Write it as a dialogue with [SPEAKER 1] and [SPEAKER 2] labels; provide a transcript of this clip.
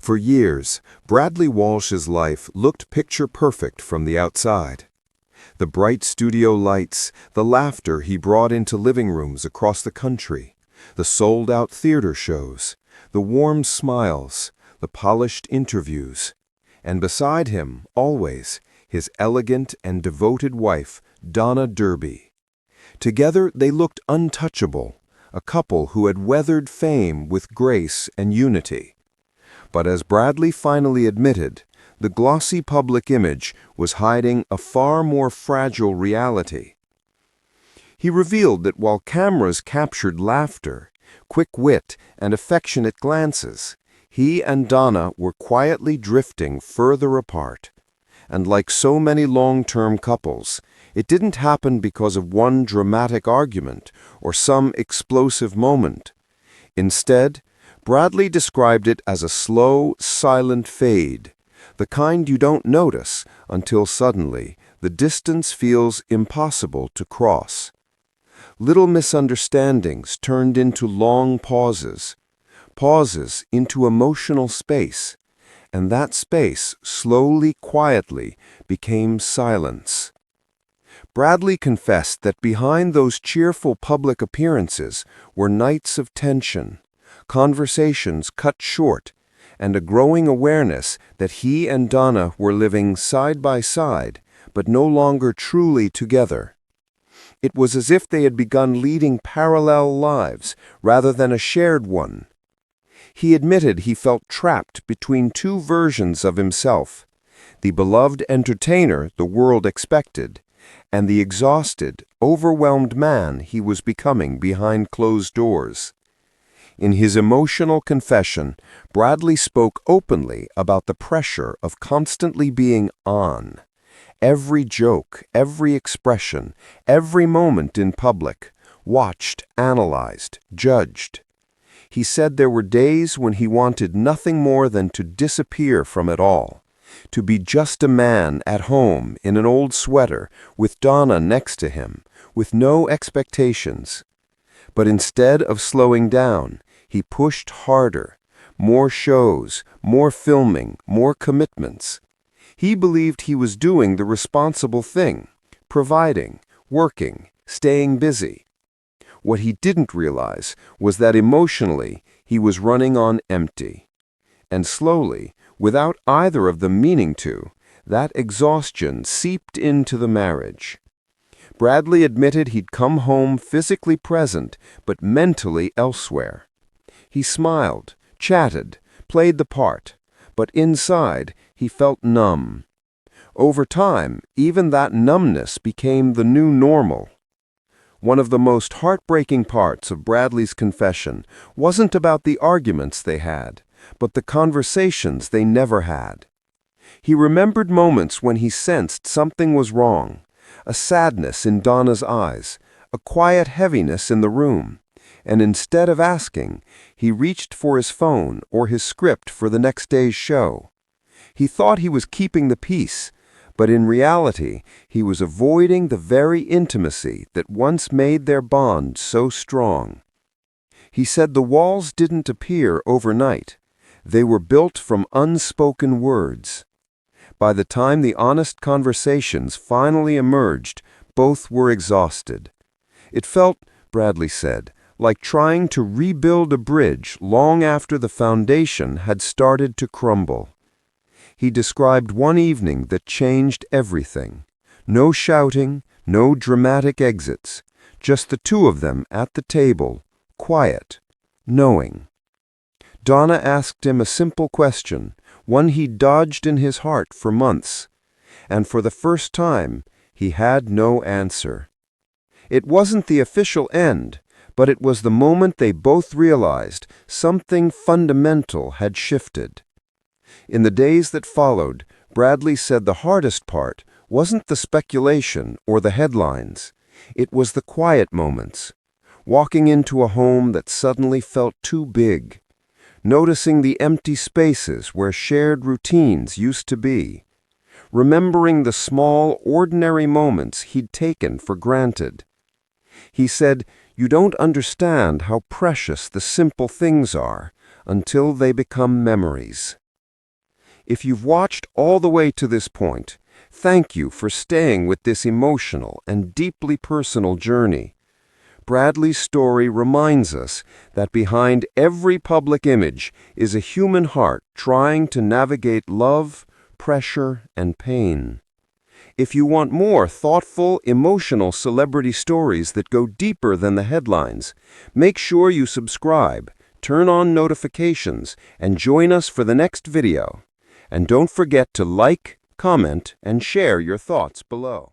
[SPEAKER 1] For years, Bradley Walsh's life looked picture-perfect from the outside. The bright studio lights, the laughter he brought into living rooms across the country, the sold-out theater shows, the warm smiles, the polished interviews, and beside him, always, his elegant and devoted wife, Donna Derby. Together they looked untouchable, a couple who had weathered fame with grace and unity. But as Bradley finally admitted, the glossy public image was hiding a far more fragile reality. He revealed that while cameras captured laughter, quick wit, and affectionate glances, he and Donna were quietly drifting further apart. And like so many long-term couples, it didn't happen because of one dramatic argument or some explosive moment. Instead, Bradley described it as a slow, silent fade, the kind you don't notice until suddenly the distance feels impossible to cross. Little misunderstandings turned into long pauses, pauses into emotional space, and that space slowly, quietly became silence. Bradley confessed that behind those cheerful public appearances were nights of tension, conversations cut short, and a growing awareness that he and Donna were living side by side, but no longer truly together. It was as if they had begun leading parallel lives rather than a shared one. He admitted he felt trapped between two versions of himself, the beloved entertainer the world expected, and the exhausted, overwhelmed man he was becoming behind closed doors. In his emotional confession, Bradley spoke openly about the pressure of constantly being on. Every joke, every expression, every moment in public, watched, analyzed, judged. He said there were days when he wanted nothing more than to disappear from it all, to be just a man at home in an old sweater with Donna next to him, with no expectations. But instead of slowing down, he pushed harder, more shows, more filming, more commitments. He believed he was doing the responsible thing, providing, working, staying busy. What he didn't realize was that emotionally he was running on empty. And slowly, without either of them meaning to, that exhaustion seeped into the marriage. Bradley admitted he'd come home physically present, but mentally elsewhere. He smiled, chatted, played the part, but inside he felt numb. Over time, even that numbness became the new normal. One of the most heartbreaking parts of Bradley's confession wasn't about the arguments they had, but the conversations they never had. He remembered moments when he sensed something was wrong, a sadness in Donna's eyes, a quiet heaviness in the room, and instead of asking, he reached for his phone or his script for the next day's show. He thought he was keeping the peace, but in reality, he was avoiding the very intimacy that once made their bond so strong. He said the walls didn't appear overnight. They were built from unspoken words. By the time the honest conversations finally emerged, both were exhausted. It felt, Bradley said, like trying to rebuild a bridge long after the foundation had started to crumble. He described one evening that changed everything. No shouting, no dramatic exits, just the two of them at the table, quiet, knowing. Donna asked him a simple question, one he dodged in his heart for months, and for the first time, he had no answer. It wasn't the official end, but it was the moment they both realized something fundamental had shifted. In the days that followed, Bradley said the hardest part wasn't the speculation or the headlines. It was the quiet moments. Walking into a home that suddenly felt too big. Noticing the empty spaces where shared routines used to be. Remembering the small, ordinary moments he'd taken for granted. He said, "You don't understand how precious the simple things are until they become memories."
[SPEAKER 2] If you've watched all the way to this point, thank you for staying with this emotional and deeply personal journey. Bradley's story reminds us that behind every public image is a human heart trying to navigate love, pressure, and pain. If you want more thoughtful, emotional celebrity stories that go deeper than the headlines, make sure you subscribe, turn on notifications, and join us for the next video. And don't forget to like, comment, and share your thoughts below.